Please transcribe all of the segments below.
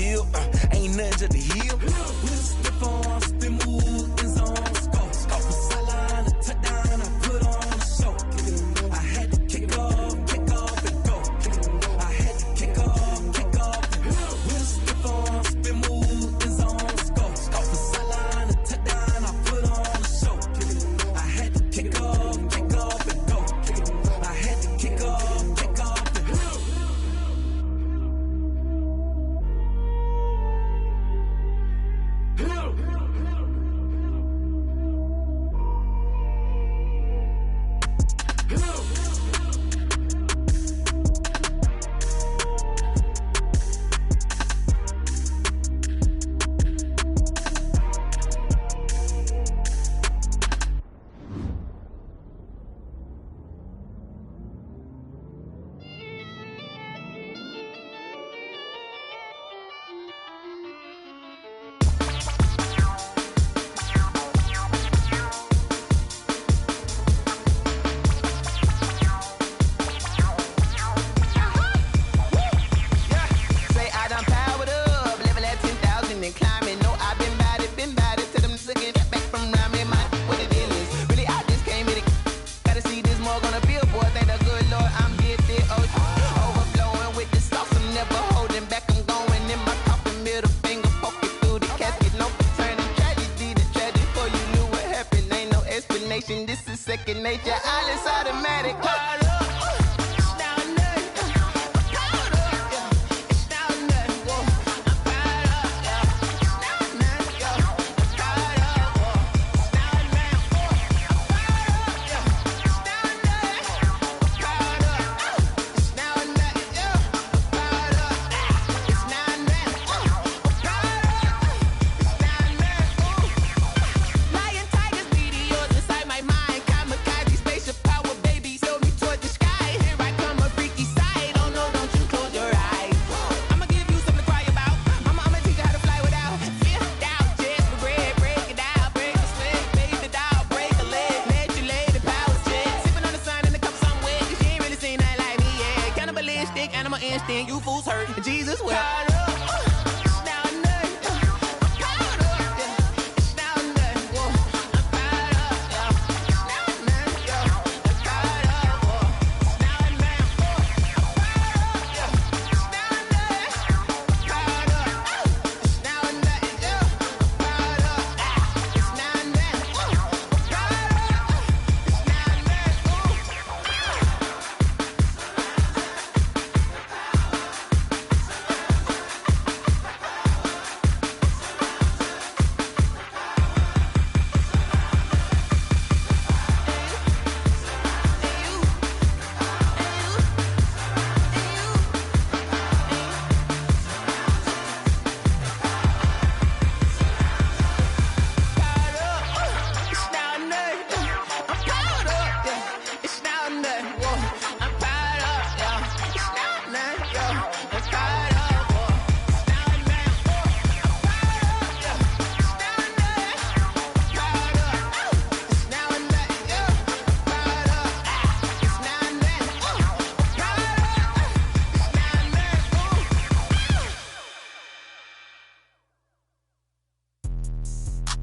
deal. Ain't nothing just the heel. We'll step on, spin move, in zone, scope. Scope for sideline, a touchdown, I put on a show. I had to kick off and go. I had to kick off and go. We'll step on, spin move, in zone, scope. Scope for sideline, a touchdown, I put on a show. I had to kick off and go. I had to kick off and go. This is second nature, all is automatic. You fools hurt, Jesus well.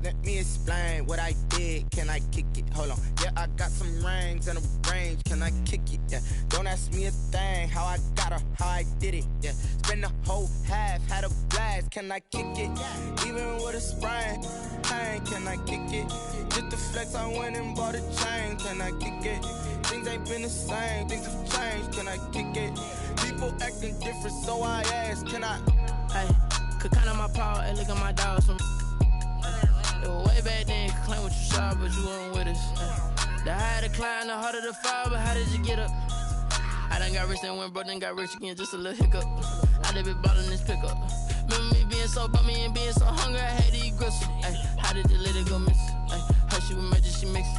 Let me explain what I did. Can I kick it? Hold on. Yeah, I got some rings and a range. Can I kick it? Yeah. Don't ask me a thing. How I got her, how I did it. Yeah. Spend the whole half, had a blast. Can I kick it? Even with a sprain, pain. Can I kick it? Just the flex, I went and bought a chain. Can I kick it? Things ain't been the same. Things have changed. Can I kick it? People acting different, so I ask. Can I? Hey, could count on my power and look at my dogs from. It was way back then, could claim what you saw, but you weren't with us. The higher the climb, the harder the fall, but how did you get up? I done got rich and went broke, then got rich again, just a little hiccup. I done been ballin' this pickup. Remember me being so bummy and being so hungry, I had to eat gristle. How did the lady go miss? Her she was magic, she mixed.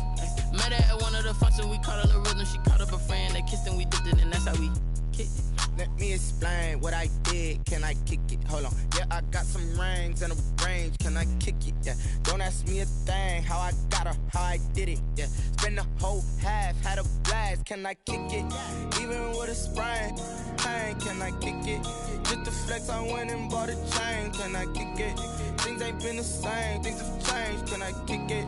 Met her at one of the functions, we caught her the rhythm, she caught up a friend, they kissed and we dipped it, and that's how we kicked it. Let me explain what I did. Can I kick it? Hold on. Yeah, I got some rings and a range. Can I kick it? Yeah. Don't ask me a thing. How I got her, how I did it. Yeah. Spend the whole half, had a blast. Can I kick it? Even with a sprain. Pain, can I kick it? Just the flex, I went and bought a chain. Can I kick it? Things ain't been the same. Things have changed. Can I kick it?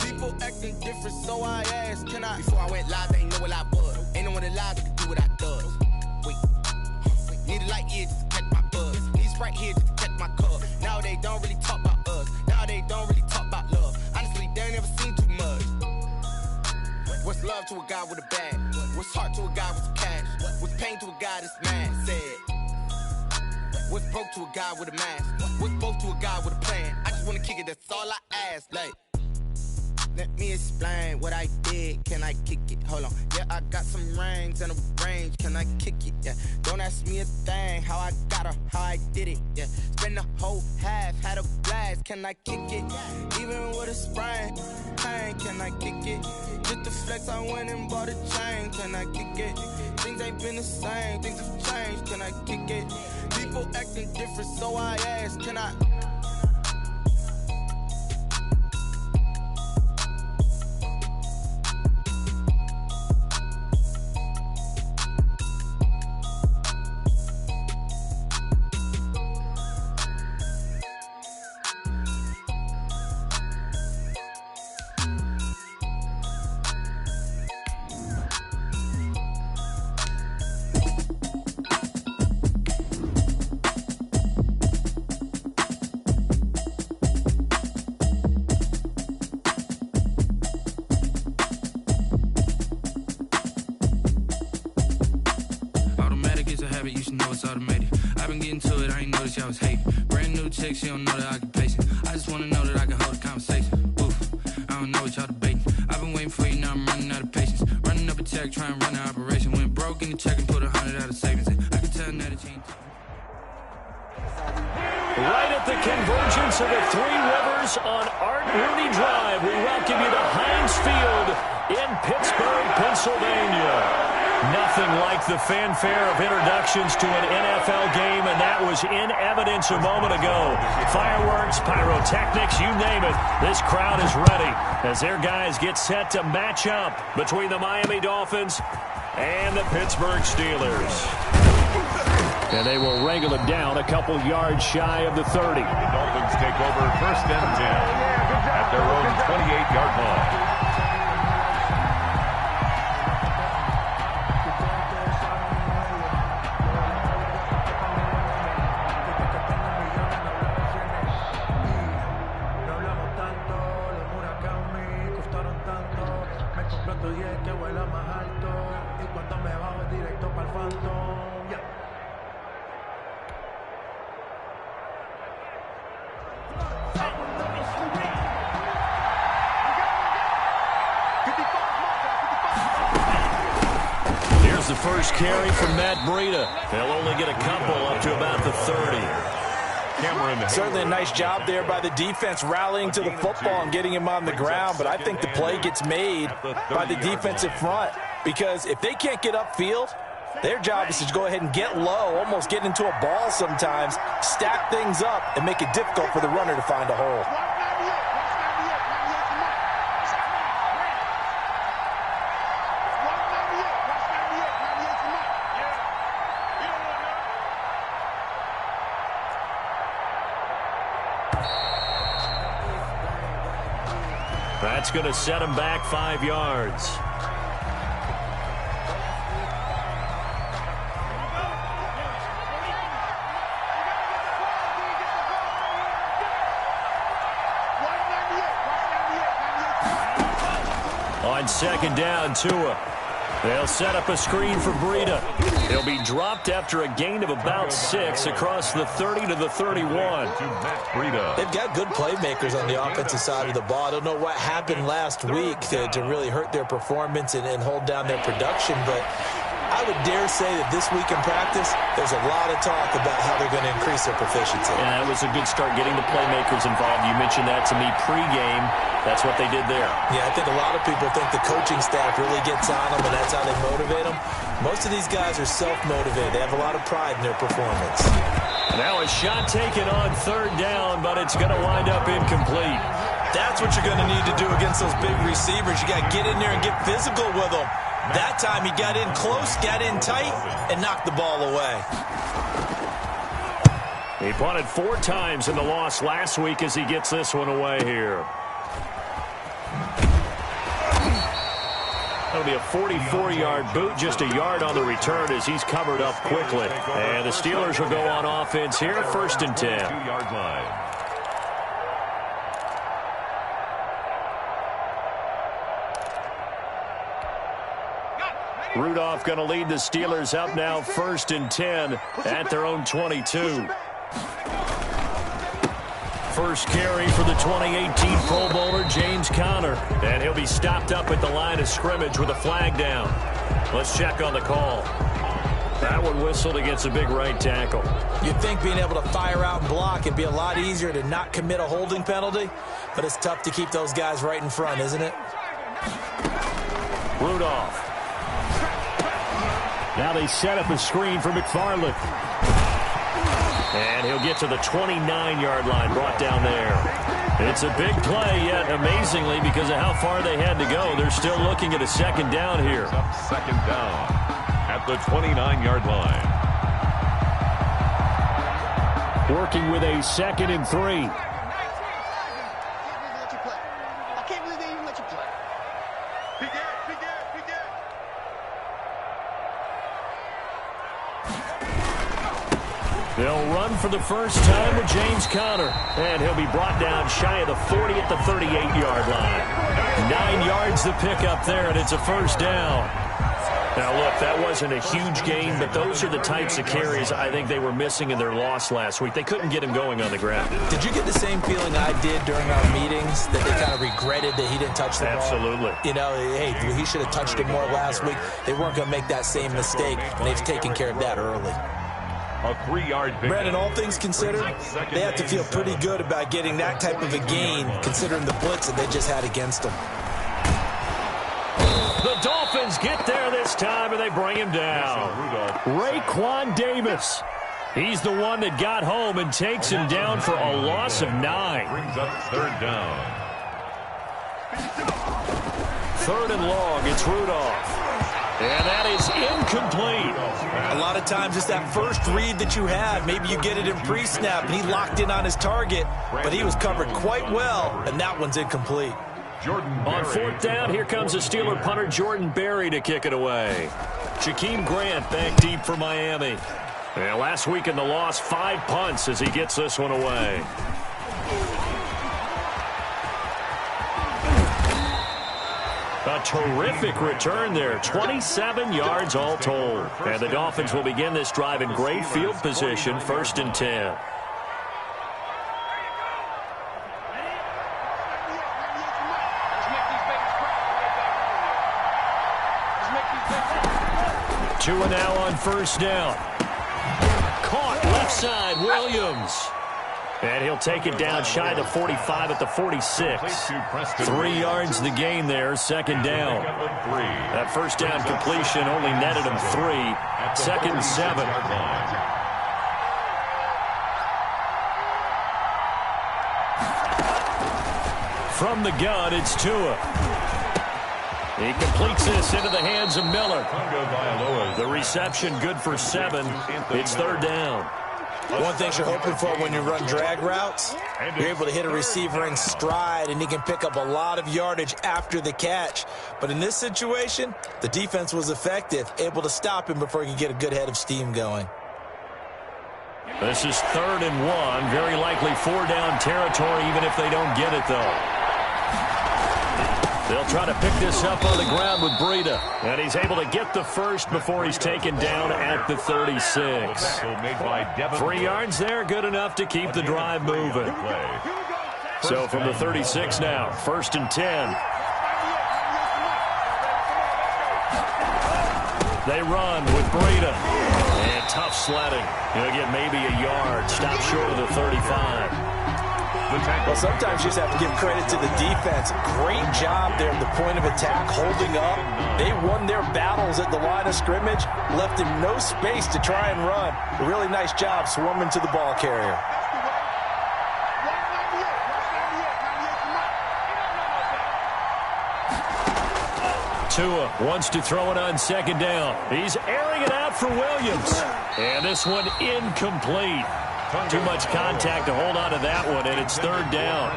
People acting different, so I asked, can I? Before I went live, they ain't know what I was. Ain't no one alive that could do what I does. Wait. Need a light here just to catch my buzz. Need Sprite here just to catch my cup. Now they don't really talk about us. Now they don't really talk about love. Honestly, they ain't never seen too much. What's love to a guy with a bag? What's heart to a guy with some cash? What's pain to a guy that's mad? Said. What's broke to a guy with a mask? What's both to a guy with a plan? I just wanna kick it, that's all I ask. Like, let me explain what I did. Can I kick it? Hold on. Yeah, I got some rings and a range. Can I kick it? Yeah. Don't ask me a thing. How I got her, how I did it. Yeah. Spend the whole half, had a blast. Can I kick it? Even with a sprain. Pain, can I kick it? Just the flex, I went and bought a chain. Can I kick it? Things ain't been the same. Things have changed. Can I kick it? People acting different, so I ask, can I? She don't know the occupation. I just wanna know that I can hold a conversation. Oof, I don't know what y'all debating. I've been waiting for you, now I'm running out of patience. Running up a check, trying to run an operation. Went broke in the check and put 100 out of savings in. I can tell now that you ain't. Right at the convergence of the Three Rivers on Art Rooney Drive, we welcome you to Heinz Field in Pittsburgh, Pennsylvania. Nothing like the fanfare of introductions to an NFL game, and that was in evidence a moment ago. Fireworks, pyrotechnics, you name it. This crowd is ready as their guys get set to match up between the Miami Dolphins and the Pittsburgh Steelers. And they will wrangle it down a couple yards shy of the 30. The Dolphins take over 1st and 10 at their own 28-yard line. Here's the first carry from Matt Breida. They'll only get a couple up to about the 30. Certainly a nice job there by the defense rallying to the football and getting him on the ground, but I think the play gets made by the defensive front because if they can't get upfield, their job is to go ahead and get low, almost get into a ball sometimes, stack things up, and make it difficult for the runner to find a hole. That's going to set him back 5 yards. On 2nd down, Tua. They'll set up a screen for Breida. He'll be dropped after a gain of about 6 across the 30 to the 31. They've got good playmakers on the offensive side of the ball. I don't know what happened last week to really hurt their performance and hold down their production, but I would dare say that this week in practice, there's a lot of talk about how they're going to increase their proficiency. And that was a good start getting the playmakers involved. You mentioned that to me pregame. That's what they did there. Yeah, I think a lot of people think the coaching staff really gets on them, and that's how they motivate them. Most of these guys are self-motivated. They have a lot of pride in their performance. Now a shot taken on third down, but it's going to wind up incomplete. That's what you're going to need to do against those big receivers. You got to get in there and get physical with them. That time he got in close, got in tight, and knocked the ball away. He punted 4 times in the loss last week as he gets this one away here. That'll be a 44-yard boot, just a yard on the return as he's covered up quickly. And the Steelers will go on offense here, 1st and 10. 2-yard line. Rudolph going to lead the Steelers up now, 1st and 10 at their own 22. First carry for the 2018 Pro Bowler, James Conner. And he'll be stopped up at the line of scrimmage with a flag down. Let's check on the call. That one whistled against a big right tackle. You'd think being able to fire out and block it'd be a lot easier to not commit a holding penalty, but it's tough to keep those guys right in front, isn't it? Rudolph. Now they set up a screen for McFarland. And he'll get to the 29-yard line, brought down there. It's a big play, yet amazingly, because of how far they had to go, they're still looking at a 2nd down here. Second down at the 29-yard line. Working with a 2nd and 3. I can't believe they even let you play. They'll run for the first time with James Conner. And he'll be brought down shy of the 40 at the 38-yard line. 9 yards to pick up there, and it's a 1st down. Now, look, that wasn't a huge gain, but those are the types of carries I think they were missing in their loss last week. They couldn't get him going on the ground. Did you get the same feeling I did during our meetings, that they kind of regretted that he didn't touch the ball? Absolutely. You know, hey, he should have touched it more last week. They weren't going to make that same mistake, and they've taken care of that early. A 3-yard pickup. Brandon, all things considered, they have to feel pretty good about getting that type of a gain, considering the blitz that they just had against them. The Dolphins get there this time, and they bring him down. Raekwon Davis. He's the one that got home and takes him down for a loss of 9. Brings up 3rd down. 3rd and long, it's Rudolph. And that is incomplete. A lot of times it's that first read that you have. Maybe you get it in pre-snap, and he locked in on his target, but he was covered quite well, and that one's incomplete. On 4th down, here comes the Steeler punter Jordan Berry to kick it away. Jakeem Grant back deep for Miami. And last week in the loss, 5 punts as he gets this one away. A terrific return there, 27 yards all told. And the Dolphins will begin this drive in great field position, 1st and 10. Two and now on 1st down. Caught left side, Williams. And he'll take it down shy to 45 at the 46. 3 yards the gain there, 2nd down. That 1st down completion only netted him 3. 2nd and 7. From the gun, it's Tua. He completes this into the hands of Miller. The reception good for 7. It's 3rd down. One thing you're hoping for when you run drag routes, you're able to hit a receiver in stride, and he can pick up a lot of yardage after the catch. But in this situation, the defense was effective, able to stop him before he could get a good head of steam going. This is 3rd and 1. Very likely 4-down territory, even if they don't get it, though. They'll try to pick this up on the ground with Breida. And he's able to get the first before he's taken down at the 36. 3 yards there, good enough to keep the drive moving. So from the 36 now, 1st and 10. They run with Breida. And tough sledding. He'll get maybe a yard. Stop short of the 35. Well, sometimes you just have to give credit to the defense. Great job there at the point of attack, holding up. They won their battles at the line of scrimmage, left him no space to try and run. A really nice job swarming to the ball carrier. Tua wants to throw it on second down. He's airing it out for Williams. And this one incomplete. Too much contact to hold on to that one, and it's third down.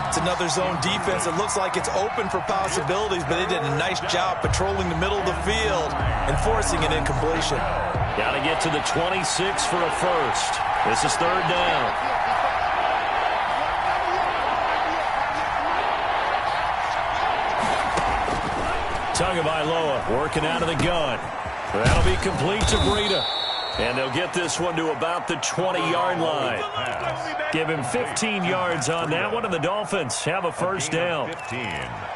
It's another zone defense. It looks like it's open for possibilities, but they did a nice job patrolling the middle of the field and forcing an incompletion. Got to get to the 26 for a first. This is third down. Tagovailoa working out of the gun. That'll be complete to Breida. And they'll get this one to about the 20-yard line. Give him 15 yards on that one, and the Dolphins have a first down.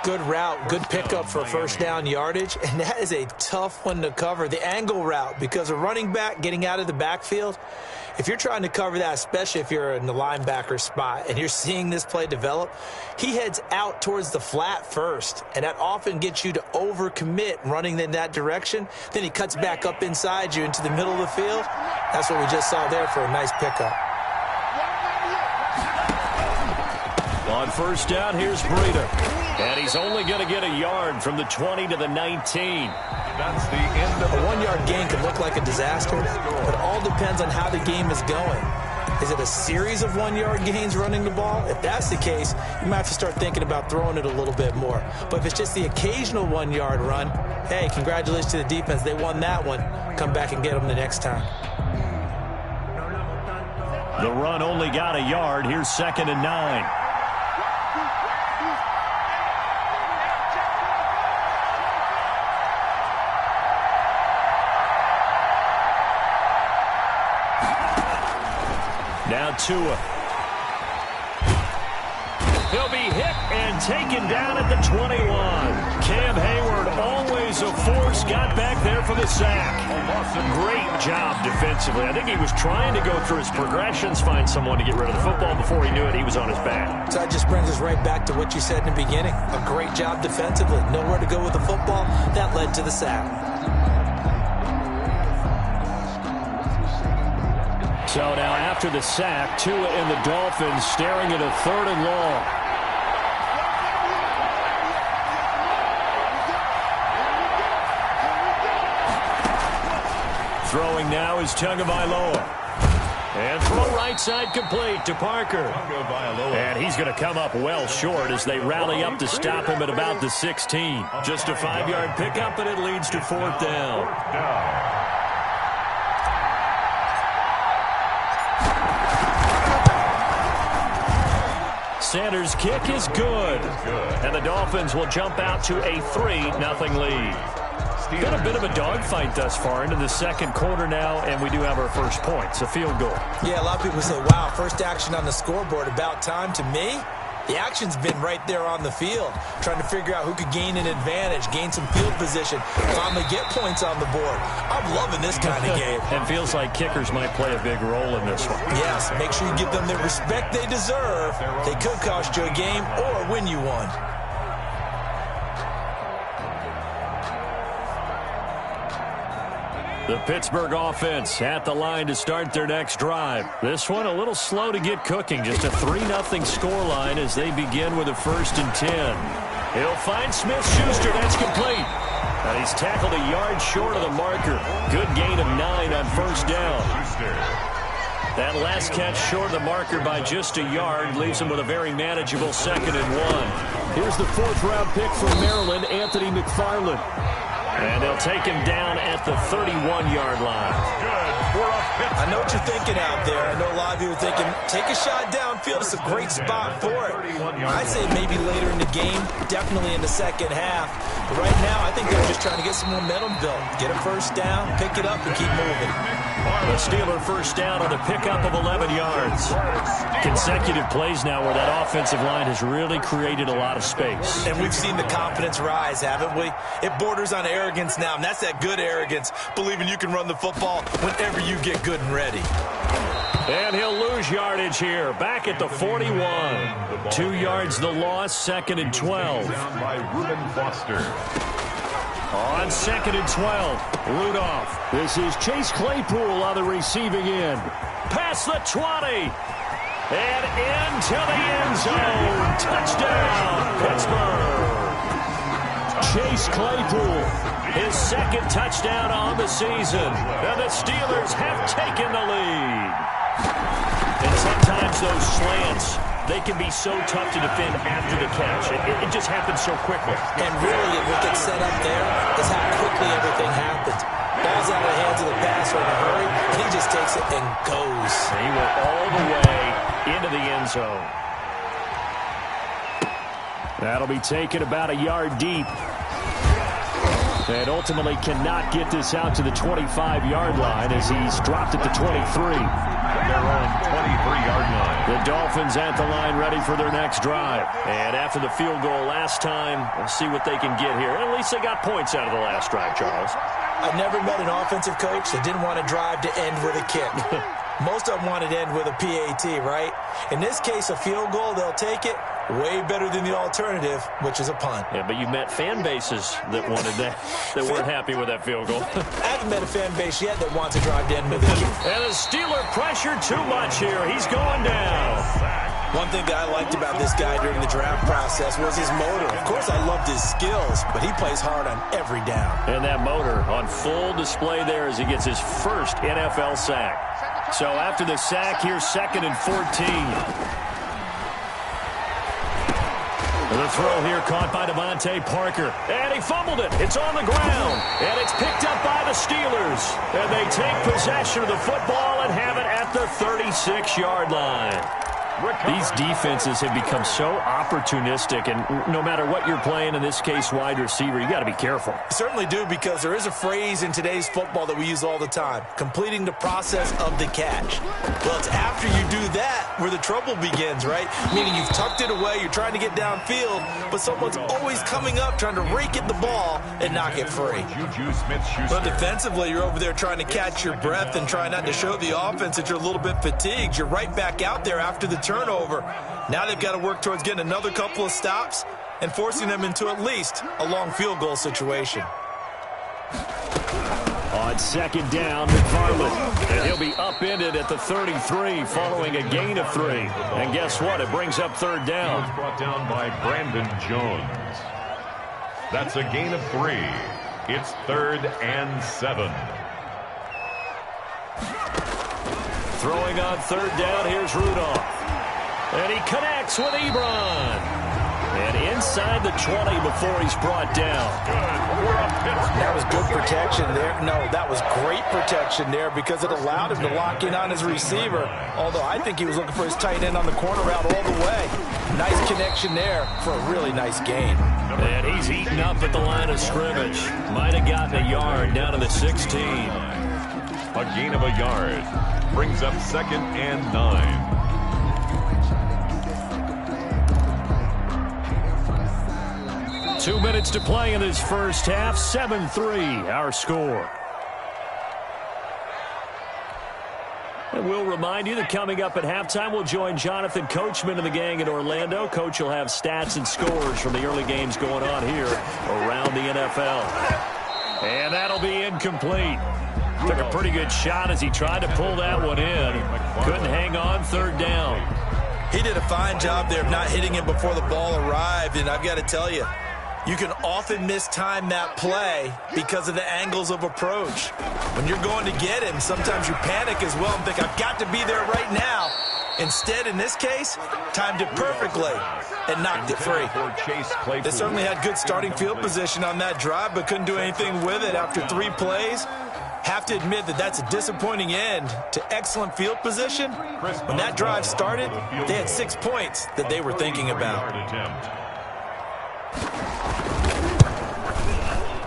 Good route, good pickup for first down yardage, and that is a tough one to cover, the angle route, because a running back getting out of the backfield, if you're trying to cover that, especially if you're in the linebacker spot and you're seeing this play develop, he heads out towards the flat first, and that often gets you to overcommit running in that direction. Then he cuts back up inside you into the middle of the field. That's what we just saw there for a nice pickup. On first down, here's Breida. And he's only going to get a yard from the 20 to the 19. That's the end of a 1-yard gain can look like a disaster, but it all depends on how the game is going. Is it a series of 1-yard gains running the ball? If that's the case, you might have to start thinking about throwing it a little bit more. But if it's just the occasional 1-yard run, hey, congratulations to the defense. They won that one. Come back and get them the next time. The run only got a yard. Here's 2nd and 9. Now Tua. He'll be hit and taken down at the 21. Cam Hayward, always a force, got back there for the sack. Great job defensively. I think he was trying to go through his progressions, find someone to get rid of the football. Before he knew it, he was on his back. So that just brings us right back to what you said in the beginning. A great job defensively. Nowhere to go with the football. That led to the sack. So now after the sack, Tua and the Dolphins staring at a 3rd and long. Throwing now is Tagovailoa. And throw right side complete to Parker. And he's going to come up well short as they rally up to stop him at about the 16. Just a 5-yard pickup, and it leads to 4th down. Sanders' kick is good. And the Dolphins will jump out to a 3-0 lead. Been a bit of a dogfight thus far into the second quarter now, and we do have our first points, a field goal. Yeah, a lot of people say, wow, first action on the scoreboard, about time. To me, the action's been right there on the field, trying to figure out who could gain an advantage, gain some field position, finally get points on the board. I'm loving this kind of game. And feels like kickers might play a big role in this one. Yes, make sure you give them the respect they deserve. They could cost you a game or win you one. The Pittsburgh offense at the line to start their next drive. This one a little slow to get cooking. Just a 3-0 scoreline as they begin with a 1st and 10. He'll find Smith-Schuster. That's complete. And he's tackled a yard short of the marker. Good gain of 9 on first down. That last catch short of the marker by just a yard leaves him with a very manageable 2nd and 1. Here's the 4th-round pick from Maryland, Anthony McFarland. And they'll take him down at the 31-yard line. I know what you're thinking out there. I know a lot of you are thinking, take a shot downfield. It's a great spot for it. I'd say maybe later in the game, definitely in the second half. But right now, I think they're just trying to get some momentum built. Get a first down, pick it up, and keep moving. The Steeler first down on the pickup of 11 yards. Consecutive plays now where that offensive line has really created a lot of space. And we've seen the confidence rise, haven't we? It borders on arrogance now, and that's that good arrogance, believing you can run the football whenever you get good and ready. And he'll lose yardage here. Back at the 41. 2 yards the loss, 2nd and 12. Down by Reuben Foster. On 2nd and 12, Rudolph. This is Chase Claypool on the receiving end. Past the 20. And into the end zone. Touchdown, Pittsburgh. Chase Claypool, his 2nd touchdown on the season. And the Steelers have taken the lead. And sometimes those slants, they can be so tough to defend after the catch. It just happens so quickly. And really, what gets set up there is how quickly everything happens. Ball's out of the hands of the passer in a hurry. He just takes it and goes. He went all the way into the end zone. That'll be taken about a yard deep. And ultimately cannot get this out to the 25-yard line as he's dropped at the 23. They're on 23-yard line. The Dolphins at the line ready for their next drive. And after the field goal last time, we'll see what they can get here. And at least they got points out of the last drive, Charles. I've never met an offensive coach that didn't want to drive to end with a kick. Most of them wanted to end with a PAT, right? In this case, a field goal, they'll take it. Way better than the alternative, which is a punt. Yeah, but you met fan bases that wanted that, that weren't happy with that field goal. I haven't met a fan base yet that wants to drive to end with a kick. And the Steeler pressure too much here. He's going down. One thing that I liked about this guy during the draft process was his motor. Of course, I loved his skills, but he plays hard on every down. And that motor on full display there as he gets his first NFL sack. So after the sack, here's 2nd and 14. The throw here caught by Devontae Parker. And he fumbled it. It's on the ground. And it's picked up by the Steelers. And they take possession of the football and have it at the 36-yard line. These defenses have become so opportunistic, and no matter what you're playing, in this case wide receiver, you got to be careful. You certainly do, because there is a phrase in today's football that we use all the time, completing the process of the catch. Well, it's after you do that where the trouble begins, right? Meaning you've tucked it away, you're trying to get downfield, but someone's always coming up trying to rake at the ball and knock it free. But defensively, you're over there trying to catch your breath and try not to show the offense that you're a little bit fatigued. You're right back out there after the turnover. Now they've got to work towards getting another couple of stops and forcing them into at least a long field goal situation. On 2nd down, McFarland. And he'll be upended at the 33 following a gain of 3. And guess what? It brings up 3rd down. He was brought down by Brandon Jones. That's a gain of 3. It's 3rd and 7. Throwing on 3rd down, here's Rudolph. And he connects with Ebron. And inside the 20 before he's brought down. That was good protection there. No, that was great protection there because it allowed him to lock in on his receiver. Although I think he was looking for his tight end on the corner route all the way. Nice connection there for a really nice gain. And he's eaten up at the line of scrimmage. Might have gotten a yard down to the 16. A gain of a yard. Brings up 2nd and 9. 2 minutes to play in this first half. 7-3 our score. And we'll remind you that coming up at halftime, we'll join Jonathan Coachman and the gang in Orlando. Coach will have stats and scores from the early games going on here around the NFL. And that'll be incomplete. Took a pretty good shot as he tried to pull that one in. Couldn't hang on. 3rd down. He did a fine job there of not hitting him before the ball arrived. And I've got to tell you, you can often mistime that play because of the angles of approach. When you're going to get him, sometimes you panic as well and think, I've got to be there right now. Instead, in this case, timed it perfectly and knocked it free. They certainly had good starting field position on that drive, but couldn't do anything with it after 3 plays. Have to admit that that's a disappointing end to excellent field position. When that drive started, they had 6 points that they were thinking about.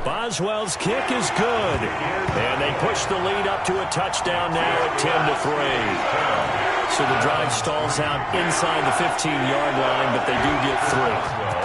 Boswell's kick is good. And they push the lead up to a touchdown now at 10-3. So the drive stalls out inside the 15-yard line, but they do get 3.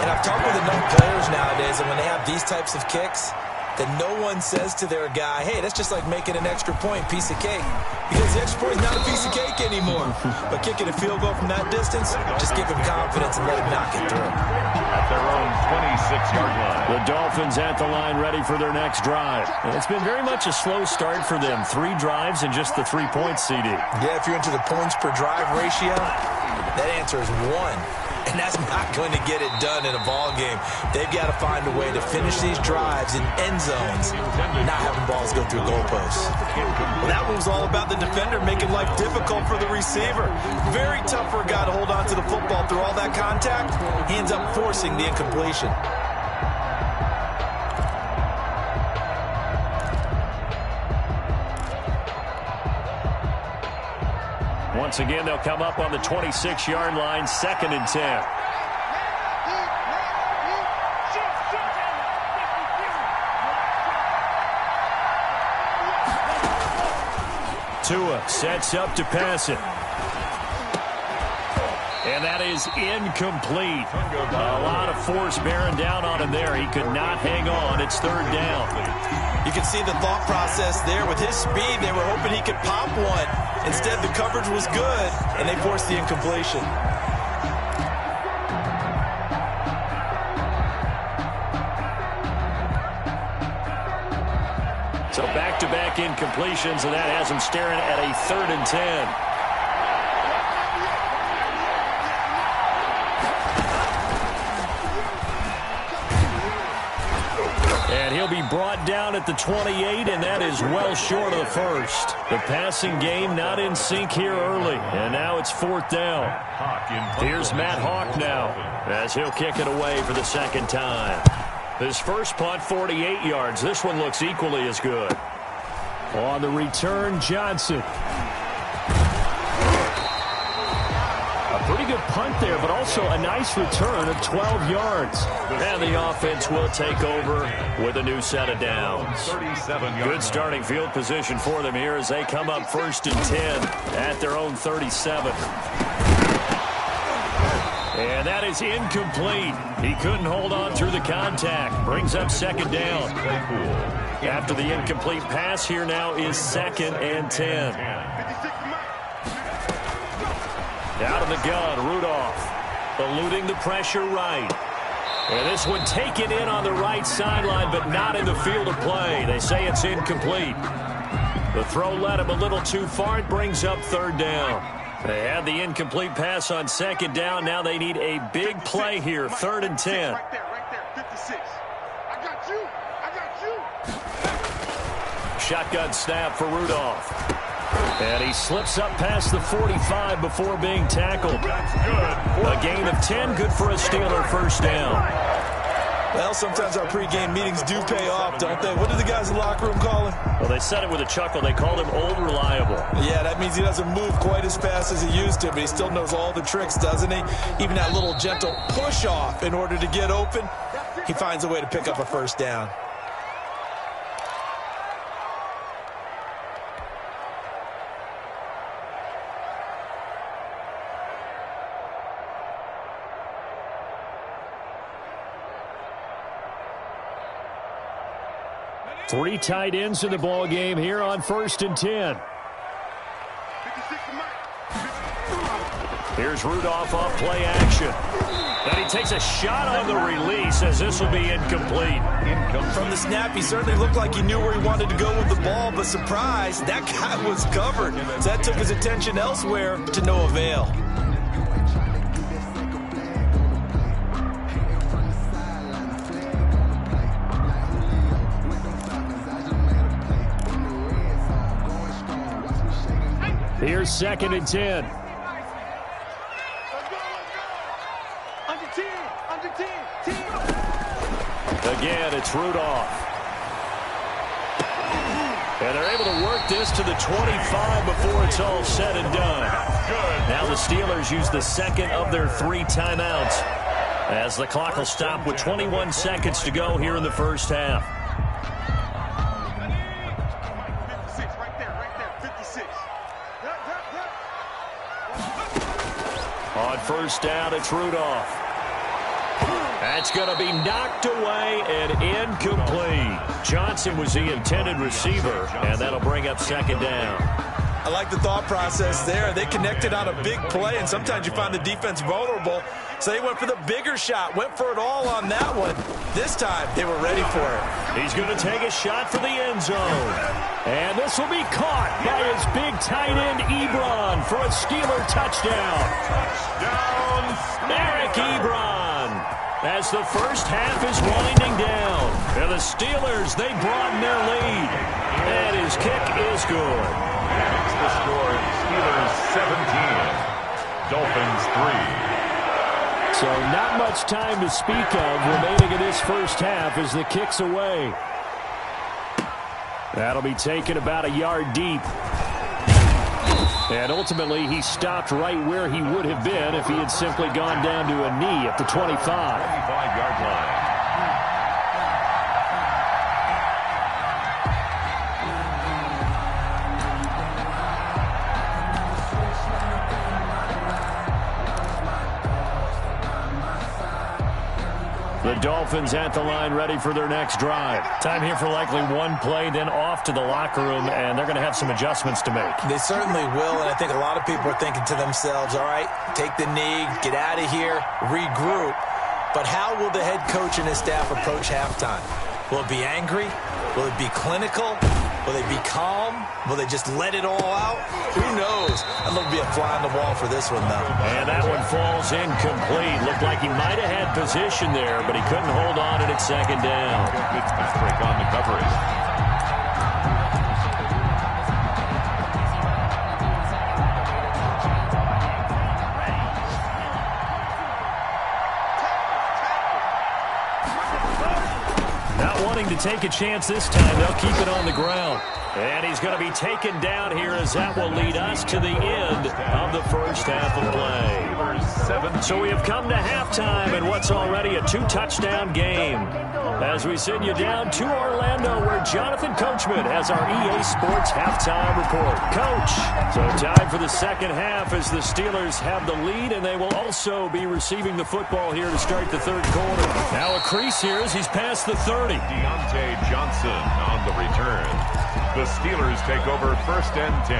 And I've talked with enough players nowadays, and when they have these types of kicks, that no one says to their guy, hey, that's just like making an extra point, piece of cake. Because the extra point is not a piece of cake anymore. But kicking a field goal from that distance, just give him confidence and let him knock it through. At their own 26-yard line. The Dolphins at the line ready for their next drive. And it's been very much a slow start for them. 3 drives and just the 3 points, CD. Yeah, if you're into the points per drive ratio, that answer is 1. And that's not going to get it done in a ball game. They've got to find a way to finish these drives in end zones, not having balls go through goalposts. Well, that one was all about the defender making life difficult for the receiver. Very tough for a guy to hold on to the football through all that contact. He ends up forcing the incompletion. Once again, they'll come up on the 26-yard line, 2nd and 10. Tua sets up to pass it. And that is incomplete. A lot of force bearing down on him there. He could not hang on. It's 3rd down. You can see the thought process there. With his speed, they were hoping he could pop one. Instead, the coverage was good, and they forced the incompletion. So back-to-back incompletions, and that has him staring at a 3rd and 10. And he'll be brought down at the 28, and that is well short of the first. The passing game not in sync here early, and now it's 4th down. Here's Matt Hawk now, as he'll kick it away for the 2nd time. His first punt, 48 yards. This one looks equally as good. On the return, Johnson. Pretty good punt there, but also a nice return of 12 yards. And the offense will take over with a new set of downs. Good starting field position for them here as they come up 1st and 10 at their own 37. And that is incomplete. He couldn't hold on through the contact. Brings up 2nd down. After the incomplete pass, here now is 2nd and 10. Out of the gun, Rudolph eluding the pressure right. And this one taken in on the right sideline, but not in the field of play. They say it's incomplete. The throw led him a little too far. It brings up 3rd down. They had the incomplete pass on 2nd down. Now they need a big play here, 3rd and 10. Right there, 56. I got you. Shotgun snap for Rudolph. And he slips up past the 45 before being tackled. A gain of 10, good for a Steeler 1st down. Well, sometimes our pregame meetings do pay off, don't they? What do the guys in the locker room call him? Well, they said it with a chuckle. They called him Old Reliable. Yeah, that means he doesn't move quite as fast as he used to, but he still knows all the tricks, doesn't he? Even that little gentle push-off in order to get open, he finds a way to pick up a 1st down. Three tight ends in the ball game here on 1st and 10. Here's Rudolph off play action. And he takes a shot on the release as this will be incomplete. From the snap, he certainly looked like he knew where he wanted to go with the ball, but surprise, that guy was covered. So that took his attention elsewhere to no avail. Here's 2nd and 10. Under 10. Again, it's Rudolph. And they're able to work this to the 25 before it's all said and done. Now the Steelers use the 2nd of their 3 timeouts as the clock will stop with 21 seconds to go here in the 1st half. On 1st down, it's Rudolph. That's going to be knocked away and incomplete. Johnson was the intended receiver, and that'll bring up second down. I like the thought process there. They connected on a big play, and sometimes you find the defense vulnerable. So they went for the bigger shot, went for it all on that one. This time, they were ready for it. He's going to take a shot for the end zone. And this will be caught by his big tight end, Ebron, for a Steeler touchdown. Eric Ebron, as the first half is winding down. And the Steelers, they broaden their lead. And his kick is good. That's the score. Steelers 17, Dolphins 3. So not much time to speak of remaining in this first half as the kick's away. That'll be taken about a yard deep. And ultimately, he stopped right where he would have been if he had simply gone down to a knee at the 25. 25-yard line. The Dolphins at the line ready for their next drive. Time here for likely one play, then off to the locker room, and they're going to have some adjustments to make. They certainly will, and I think a lot of people are thinking to themselves, all right, take the knee, get out of here, regroup. But how will the head coach and his staff approach halftime? Will it be angry? Will it be clinical? Will they be calm? Will they just let it all out? Who knows? I'd love to be a fly on the wall for this one, though. And that one falls incomplete. Looked like he might have had position there, but he couldn't hold on at second down. Good break on the coverage. To take a chance this time, they'll keep it on the ground. And he's going to be taken down here as that will lead us to the end of the first half of play. So we have come to halftime in what's already a two-touchdown game. As we send you down to Orlando, where Jonathan Coachman has our EA Sports halftime report. Coach, so time for the second half as the Steelers have the lead, and they will also be receiving the football here to start the third quarter. Now a crease here as he's past the 30. Deontay Johnson on the return. The Steelers take over first and 10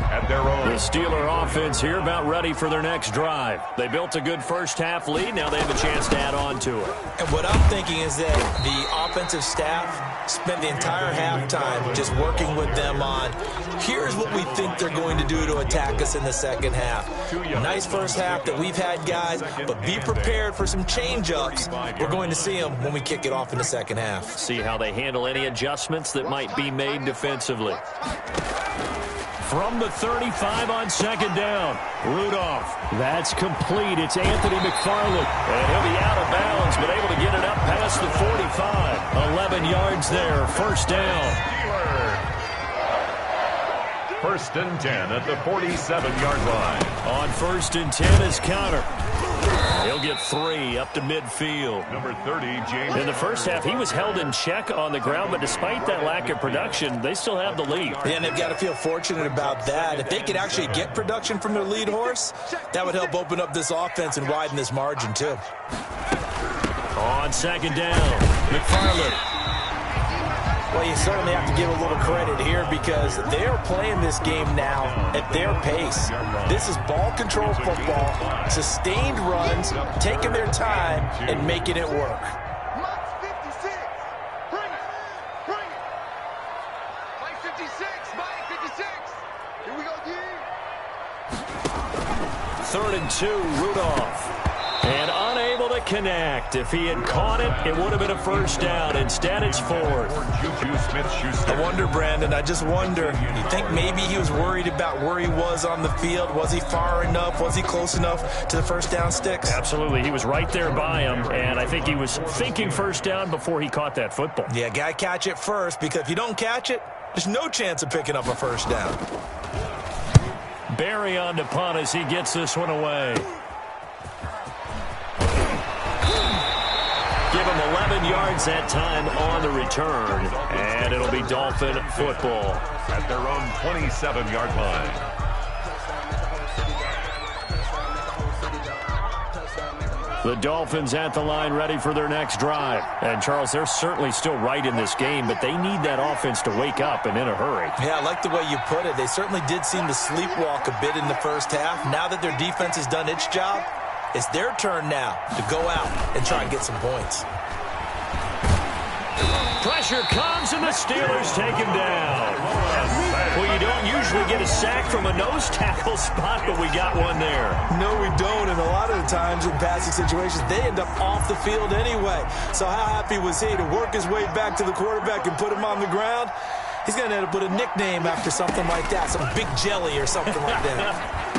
at their own. The Steeler offense here about ready for their next drive. They built a good first half lead. Now they have a chance to add on to it. And what I'm thinking is that the offensive staff spent the entire halftime just working with them on, here's what we think they're going to do to attack us in the second half. Nice first half that we've had, guys, but be prepared for some change-ups. We're going to see them when we kick it off in the second half. See how they handle any adjustments that might be made defensively. From the 35 on second down, Rudolph. That's complete. It's Anthony McFarland. And he'll be out of bounds, but able to get it up past the 45. 11 yards there, first down. First and 10 at the 47-yard line. On first and 10 is Counter. He'll get 3 up to midfield. Number 30, James. In the first half, he was held in check on the ground, but despite that lack of production, they still have the lead. Yeah, and they've got to feel fortunate about that. If they could actually get production from their lead horse, that would help open up this offense and widen this margin, too. On second down, McFarland. Well, you certainly have to give a little credit here because they're playing this game now at their pace. This is ball control football, sustained runs, taking their time and making it work. Mike 56, bring it, bring it. Mike 56, Mike 56. Here we go, D. 3rd and 2, Rudolph. And unable to connect. If he had caught it, it would have been a first down. Instead, it's 4th. I wonder, Brandon, I just wonder, you think maybe he was worried about where he was on the field? Was he far enough? Was he close enough to the first down sticks? Absolutely. He was right there by him, and I think he was thinking first down before he caught that football. Yeah, got to catch it first, because if you don't catch it, there's no chance of picking up a first down. Barry on to punt as he gets this one away. Give him 11 yards that time on the return, and it'll be Dolphin football. At their own 27-yard line. The Dolphins at the line ready for their next drive. And, Charles, they're certainly still right in this game, but they need that offense to wake up and in a hurry. Yeah, I like the way you put it. They certainly did seem to sleepwalk a bit in the first half. Now that their defense has done its job, it's their turn now to go out and try and get some points. Pressure comes, and the Steelers take him down. Well, you don't usually get a sack from a nose tackle spot, but we got one there. No, we don't, and a lot of the times in passing situations, they end up off the field anyway. So how happy was he to work his way back to the quarterback and put him on the ground? He's going to end up with a nickname after something like that, some Big Jelly or something like that.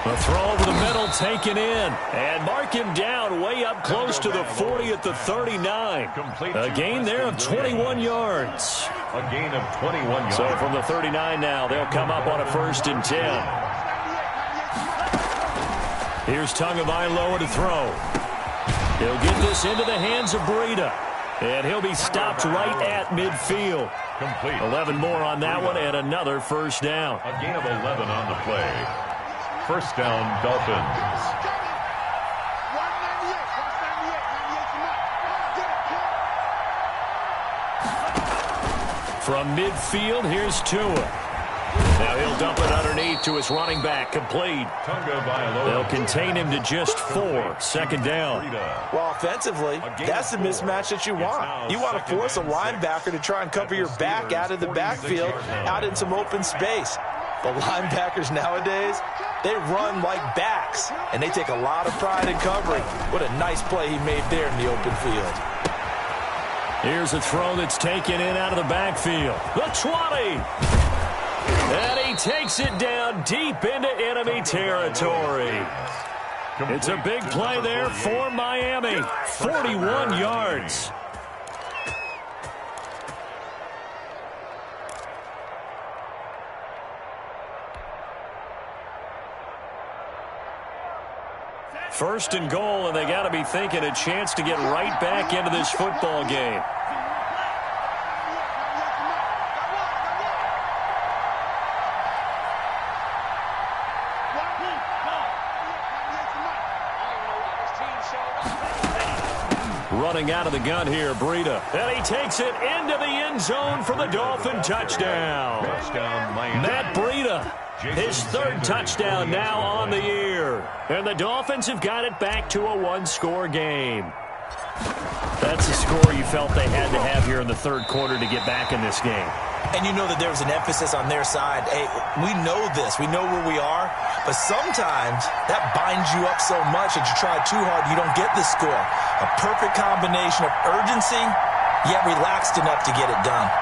A throw over the middle, taken in. And mark him down way up close to the 40 at the 39. A gain there of 21 yards. A gain of 21 yards. So from the 39 now, they'll come up on a 1st and 10. Here's Tagovailoa to throw. He'll get this into the hands of Breida. And he'll be stopped right at midfield. Complete. 11 more on that one and another 1st down. A gain of 11 on the play. 1st down, Dolphins. From midfield, here's Tua. Now he'll dump it underneath to his running back, complete. They'll contain him to just 4, 2nd down. Well, offensively, that's the mismatch that you want. You want to force a linebacker to try and cover your back out of the backfield, out in some open space. The linebackers nowadays, they run like backs, and they take a lot of pride in covering. What a nice play he made there in the open field. Here's a throw that's taken in out of the backfield. The 20. And he takes it down deep into enemy territory. It's a big play there for Miami. 41 yards. First and goal, and they got to be thinking a chance to get right back into this football game. Running out of the gun here, Breida. And he takes it into the end zone for the Dolphin touchdown. Matt Breida. His 3rd touchdown now on the year. And the Dolphins have got it back to a 1-score game. That's the score you felt they had to have here in the 3rd quarter to get back in this game. And you know that there was an emphasis on their side. Hey, we know this. We know where we are. But sometimes that binds you up so much that you try too hard, you don't get the score. A perfect combination of urgency, yet relaxed enough to get it done.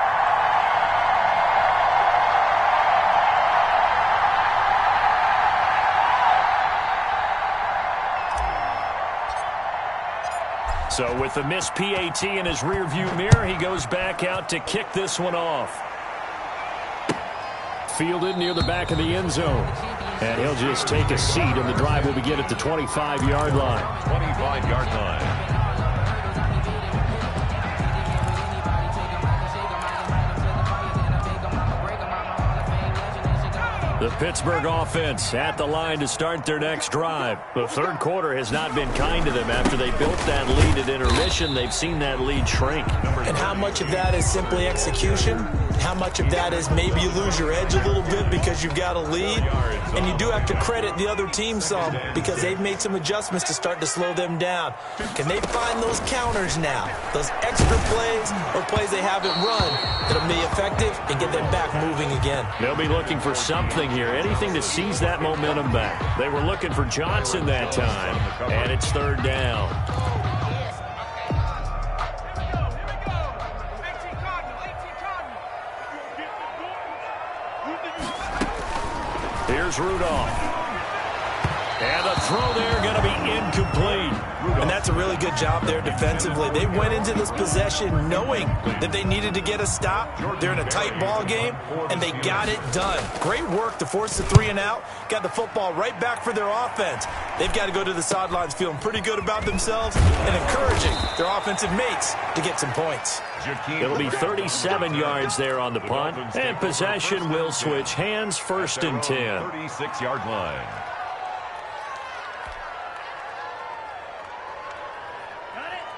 So with the missed PAT in his rearview mirror, he goes back out to kick this one off. Fielded near the back of the end zone. And he'll just take a seat, and the drive will begin at the 25-yard line. 25-yard line. The Pittsburgh offense at the line to start their next drive. The 3rd quarter has not been kind to them. After they built that lead at intermission, they've seen that lead shrink. And how much of that is simply execution? How much of that is maybe you lose your edge a little bit because you've got a lead? And you do have to credit the other team some because they've made some adjustments to start to slow them down. Can they find those counters now? Those extra plays or plays they haven't run that'll be effective and get them back moving again? They'll be looking for something here, anything to seize that momentum back. They were looking for Johnson that time, and it's 3rd down. Here's Rudolph. And the throw there going to be incomplete. And that's a really good job there defensively. They went into this possession knowing that they needed to get a stop. They're in a tight ball game, and they got it done. Great work to force the 3 and out. Got the football right back for their offense. They've got to go to the sidelines feeling pretty good about themselves and encouraging their offensive mates to get some points. It'll be 37 yards there on the punt, and possession will switch hands, 1st and 10. 36-yard line.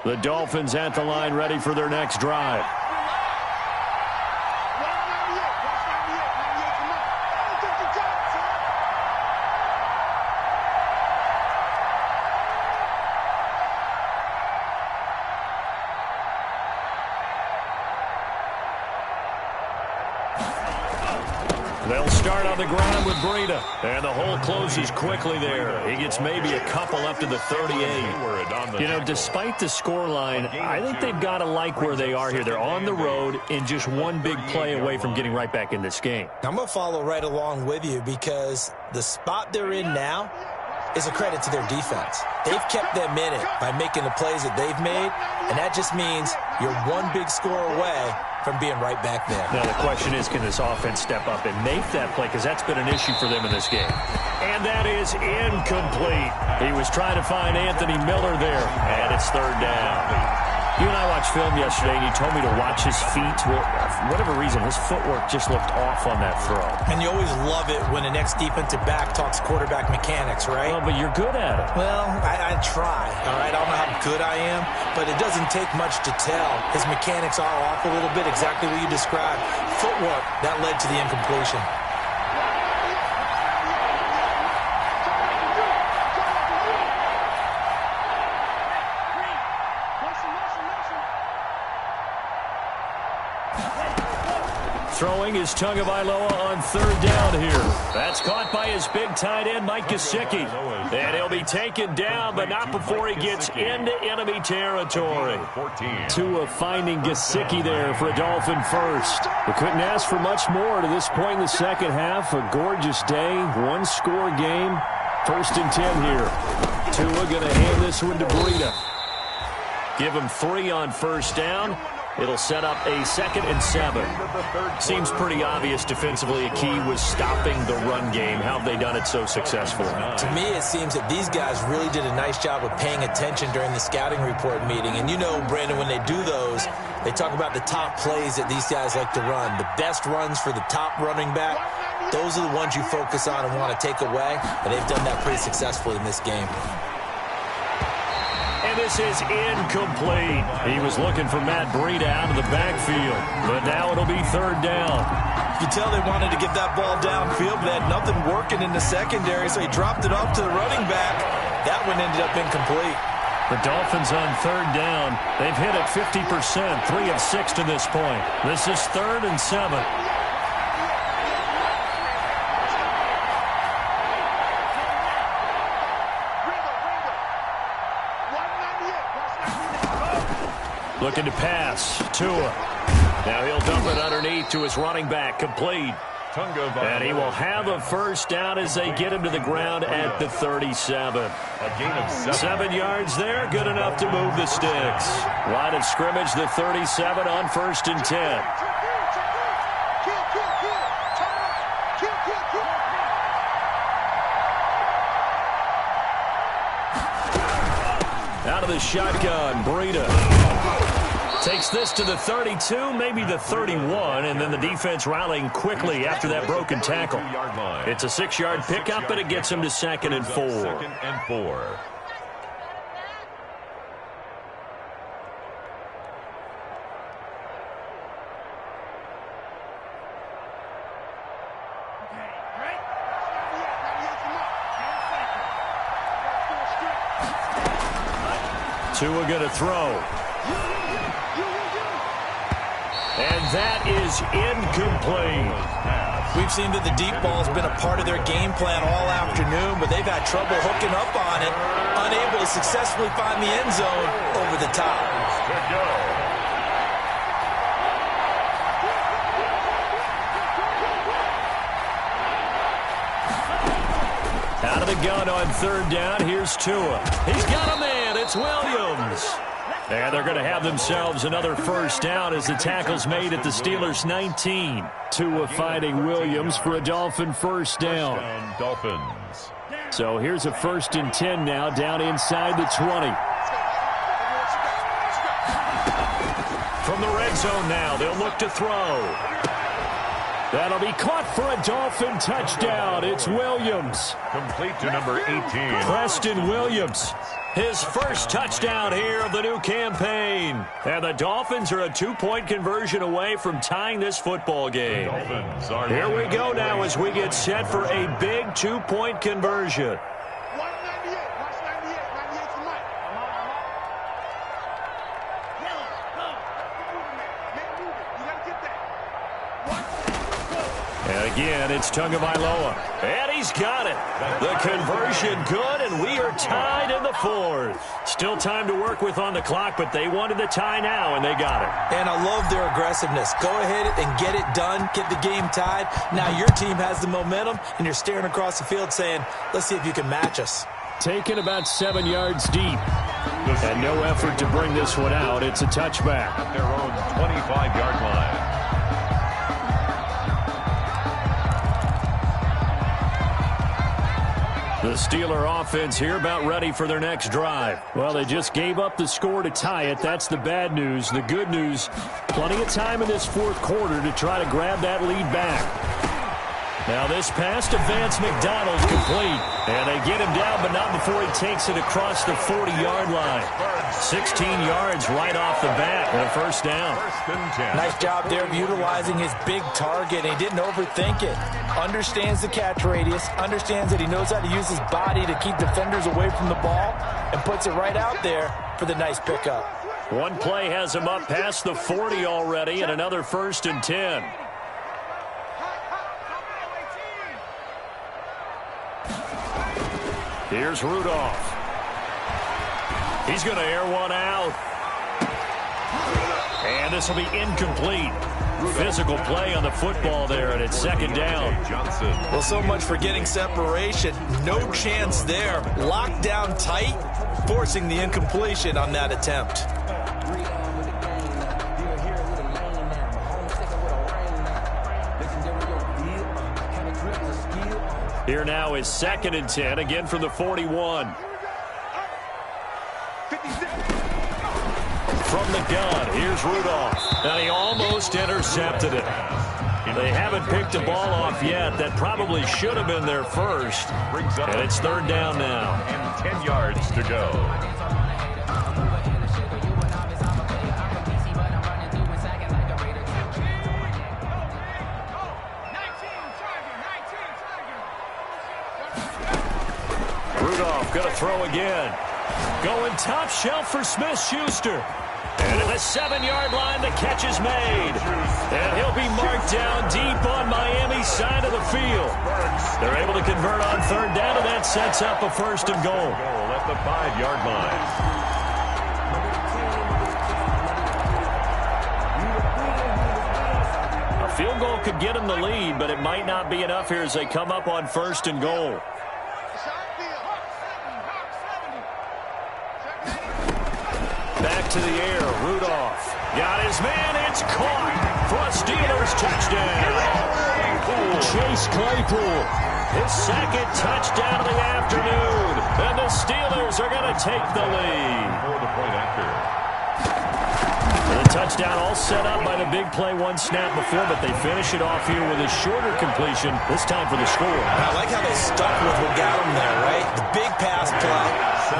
The Dolphins at the line ready for their next drive. They'll start on the ground with Breida. And the hole closes quickly there. He gets maybe a couple up to the 38. You know, despite the scoreline, I think they've got to like where they are here. They're on the road and just one big play away from getting right back in this game. I'm going to follow right along with you because the spot they're in now is a credit to their defense. They've kept them in it by making the plays that they've made, and that just means you're one big score away from being right back there. Now the question is, can this offense step up and make that play? Because that's been an issue for them in this game. And that is incomplete. He was trying to find Anthony Miller there, and it's third down. You and I watched film yesterday, and you told me to watch his feet. Well, for whatever reason, his footwork just looked off on that throw. And you always love it when the next defensive back talks quarterback mechanics, right? Oh, but you're good at it. Well, I try, all right? I don't know how good I am, but it doesn't take much to tell. His mechanics are off a little bit, exactly what you described. Footwork, that led to the incompletion. Throwing is Tagovailoa on third down here. That's caught by his big tight end, Mike Gesicki. And he'll be taken down, but not before he gets into enemy territory. Tua finding Gesicki there for a Dolphin first. We couldn't ask for much more to this point in the second half. A gorgeous day, one-score game. 1st and 10 here. Tua going to hand this one to Breida. Give him 3 on first down. It'll set up a 2nd and 7. Seems pretty obvious defensively. A key was stopping the run game. How have they done it so successfully? To me, it seems that these guys really did a nice job of paying attention during the scouting report meeting. And you know, Brandon, when they do those, they talk about the top plays that these guys like to run. The best runs for the top running back. Those are the ones you focus on and want to take away. And they've done that pretty successfully in this game. This is incomplete. He was looking for Matt Breida out of the backfield, but now it'll be third down. You can tell they wanted to get that ball downfield, but they had nothing working in the secondary, so he dropped it off to the running back. That one ended up incomplete. The Dolphins on third down. They've hit it 50%, 3 of 6 to this point. This is 3rd and 7. Looking to pass. Tua. Now he'll dump it underneath to his running back. Complete. And he will have a first down as they get him to the ground at the 37. A gain of 7 yards there. Good enough to move the sticks. Line of scrimmage, the 37 on 1st and 10. Out of the shotgun, Breida. Takes this to the 32, maybe the 31, and then the defense rallying quickly after that broken tackle. It's a 6-yard pickup, but it gets him to 2nd and 4. 2nd and 4. Tua going to throw. And that is incomplete. We've seen that the deep ball's been a part of their game plan all afternoon, but they've had trouble hooking up on it, unable to successfully find the end zone over the top. Out of the gun on third down, here's Tua. He's got a man, it's Williams. And they're going to have themselves another first down as the tackle's made at the Steelers' 19. Tua finding Williams for a Dolphin first down. Dolphins. So here's a 1st and 10 now, down inside the 20. From the red zone now, they'll look to throw. That'll be caught for a Dolphin touchdown. It's Williams. Complete to number 18. Preston Williams. His first touchdown here of the new campaign. And the Dolphins are a 2-point conversion away from tying this football game. Here we go now as we get set for a big 2-point conversion. And again, it's Tagovailoa. And he's got it. The conversion good, and we are tied in the fourth. Still time to work with on the clock, but they wanted the tie now, and they got it. And I love their aggressiveness. Go ahead and get it done. Get the game tied. Now your team has the momentum, and you're staring across the field saying, let's see if you can match us. Taken about 7 yards deep. And no effort to bring this one out. It's a touchback. At their own 25-yard line. The Steeler offense here about ready for their next drive. Well, they just gave up the score to tie it. That's the bad news. The good news, plenty of time in this fourth quarter to try to grab that lead back. Now this pass to Vance McDonald's complete. And they get him down, but not before he takes it across the 40-yard line. 16 yards right off the bat and a first down. Nice job there of utilizing his big target. He didn't overthink it. Understands the catch radius. Understands that he knows how to use his body to keep defenders away from the ball. And puts it right out there for the nice pickup. One play has him up past the 40 already and another 1st and 10. Here's Rudolph. He's going to air one out. And this will be incomplete. Physical play on the football there, and it's 2nd down. Well, so much for getting separation. No chance there. Locked down tight, forcing the incompletion on that attempt. Here now is 2nd and 10, again from the 41. From the gun, here's Rudolph. And he almost intercepted it. They haven't picked the ball off yet. That probably should have been their first. And it's 3rd down now. And 10 yards to go. Going to throw again. Going top shelf for Smith-Schuster. And at the 7-yard line, the catch is made. And he'll be marked down deep on Miami's side of the field. They're able to convert on 3rd down, and that sets up a 1st and goal. At the 5-yard line. A field goal could get them the lead, but it might not be enough here as they come up on 1st and goal. Back to the air, Rudolph. Got his man, it's caught for a Steelers touchdown. Chase Claypool, his 2nd touchdown of the afternoon. And the Steelers are going to take the lead. For the point after. The touchdown all set up by the big play one snap before, but they finish it off here with a shorter completion, this time for the score. I like how they stuck with what got them there, right? The big pass play.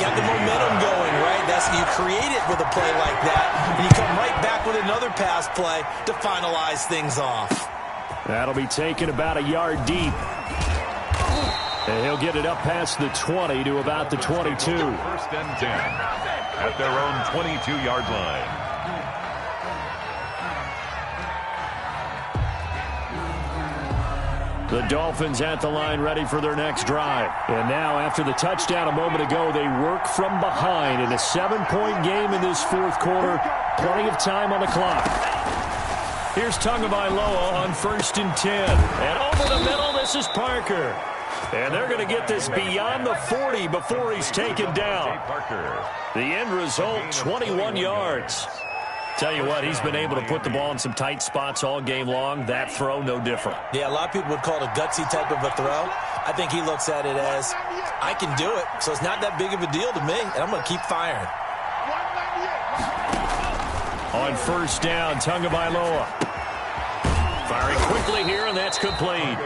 Got the momentum going, right? That's you create it with a play like that, and you come right back with another pass play to finalize things off. That'll be taken about a yard deep. And he'll get it up past the 20 to about the 22. 1st and 10 at their own 22-yard line. The Dolphins at the line ready for their next drive. And now after the touchdown a moment ago, they work from behind in a 7-point game in this fourth quarter. Plenty of time on the clock. Here's Tagovailoa on 1st and 10. And over the middle, this is Parker. And they're going to get this beyond the 40 before he's taken down. The end result, 21 yards. Tell you what, he's been able to put the ball in some tight spots all game long. That throw, no different. Yeah, a lot of people would call it a gutsy type of a throw. I think he looks at it as, I can do it, so it's not that big of a deal to me, and I'm going to keep firing. On 1st down, Tagovailoa. Firing quickly here, and that's complete.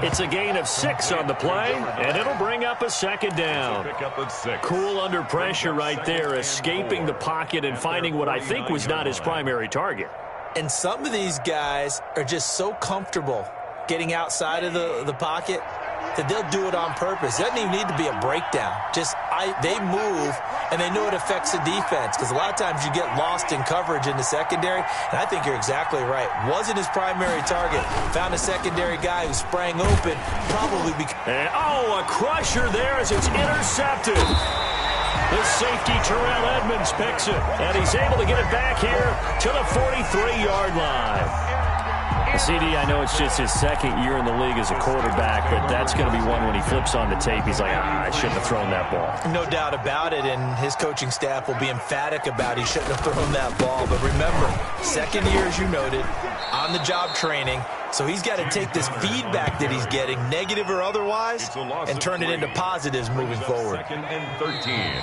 It's a gain of 6 on the play, and it'll bring up a second down. Cool under pressure right there, escaping the pocket and finding what I think was not his primary target. And some of these guys are just so comfortable getting outside of the pocket that they'll do it on purpose. It doesn't even need to be a breakdown. They move, and they know it affects the defense, because a lot of times you get lost in coverage in the secondary, and I think you're exactly right. Wasn't his primary target. Found a secondary guy who sprang open, probably because... And, a crusher there as it's intercepted. The safety, Terrell Edmonds, picks it, and he's able to get it back here to the 43-yard line. CD, I know it's just his second year in the league as a quarterback, but that's going to be one when he flips on the tape. He's like, I shouldn't have thrown that ball. No doubt about it, and his coaching staff will be emphatic about he shouldn't have thrown that ball. But remember, second year, as you noted, on-the-job training, so he's got to take this feedback that he's getting, negative or otherwise, and turn it into positives moving forward.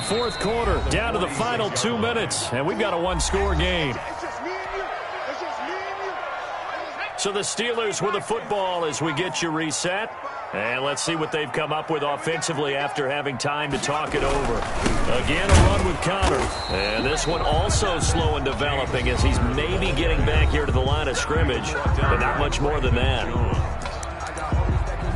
Fourth quarter, down to the final 2 minutes, and we've got a one-score game. So the Steelers with the football as we get you reset. And let's see what they've come up with offensively after having time to talk it over. Again, a run with Connor. And this one also slow in developing as he's maybe getting back here to the line of scrimmage, but not much more than that.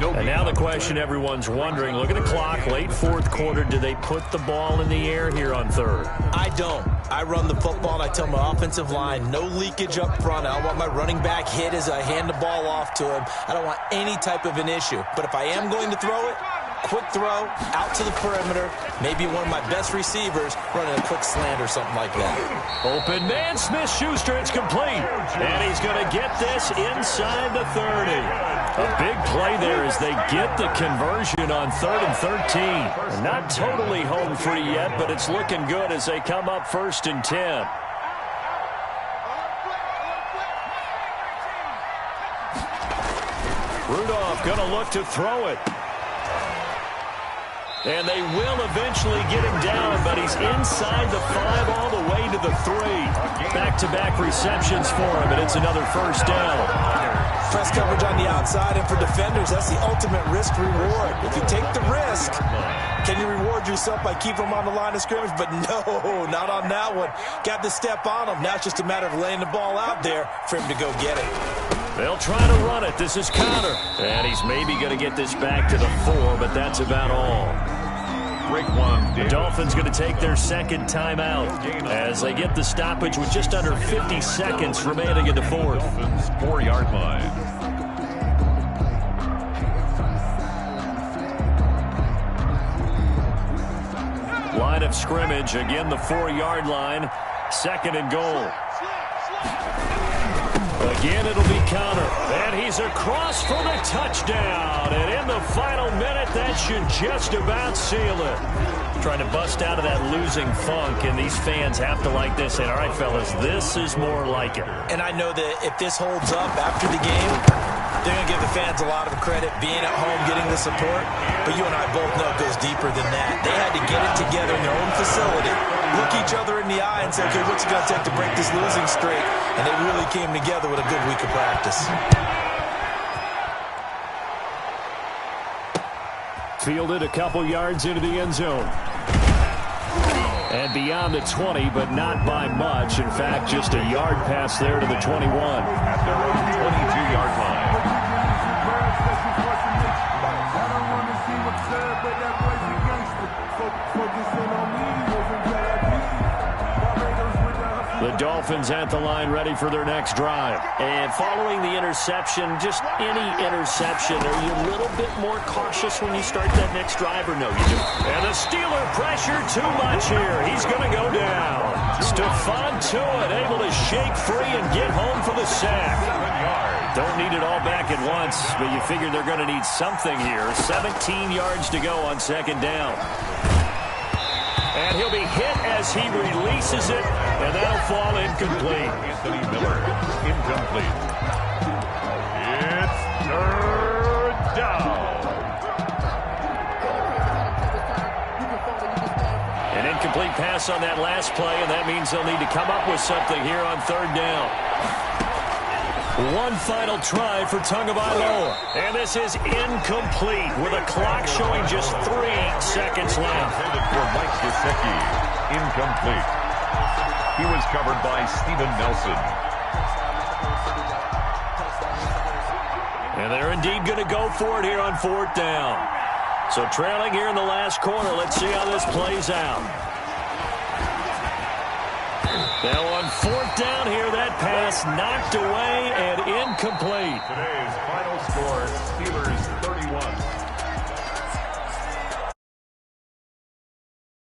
And now the question everyone's wondering, look at the clock, late fourth quarter, do they put the ball in the air here on third? I don't. I run the football, and I tell my offensive line, no leakage up front. I don't want my running back hit as I hand the ball off to him. I don't want any type of an issue. But if I am going to throw it, quick throw, out to the perimeter, maybe one of my best receivers running a quick slant or something like that. Open man, Smith-Schuster, it's complete. And he's going to get this inside the 30. A big play there as they get the conversion on 3rd and 13. And not totally home free yet, but it's looking good as they come up 1st and 10. Rudolph going to look to throw it. And they will eventually get him down, but he's inside the 5 all the way to the 3. Back-to-back receptions for him, and it's another first down. Press coverage on the outside, and for defenders, that's the ultimate risk-reward. If you take the risk, can you reward yourself by keeping him on the line of scrimmage? But no, not on that one. Got to step on him. Now it's just a matter of laying the ball out there for him to go get it. They'll try to run it. This is Connor. And he's maybe going to get this back to the 4, but that's about all. The Dolphins going to take their second timeout as they get the stoppage with just under 50 seconds remaining in the fourth. 4-yard line. Line of scrimmage, again the 4-yard line. 2nd and goal. Again, it'll be Connor. And he's across for the touchdown. And in the final minute, that should just about seal it. Trying to bust out of that losing funk, and these fans have to like this. And all right, fellas, this is more like it. And I know that if this holds up after the game, they're going to give the fans a lot of credit being at home, getting the support. But you and I both know it goes deeper than that. They had to get it together in their own facility, look each other in the eye and say, okay, what's it going to take to break this losing streak? And they really came together with a good week of practice. Fielded a couple yards into the end zone. And beyond the 20, but not by much. In fact, just a yard pass there to the 21. At their own 22-yard line. The Dolphins at the line ready for their next drive. And following the interception, just any interception, are you a little bit more cautious when you start that next drive or no? You do. And the Steeler pressure too much here. He's going to go down. Stephon Tuitt able to shake free and get home for the sack. Don't need it all back at once, but you figure they're going to need something here. 17 yards to go on 2nd down. And he'll be hit as he releases it, and that'll fall incomplete. Anthony Miller, incomplete. It's 3rd down. An incomplete pass on that last play, and that means they'll need to come up with something here on 3rd down. One final try for Tagovailoa. And this is incomplete with a clock showing just 3 seconds left. For Mike Gesicki. Incomplete. He was covered by Steven Nelson. And they're indeed going to go for it here on 4th down. So trailing here in the last quarter. Let's see how this plays out. Now on 4th down here, that pass knocked away and incomplete. Today's final score, Steelers 31,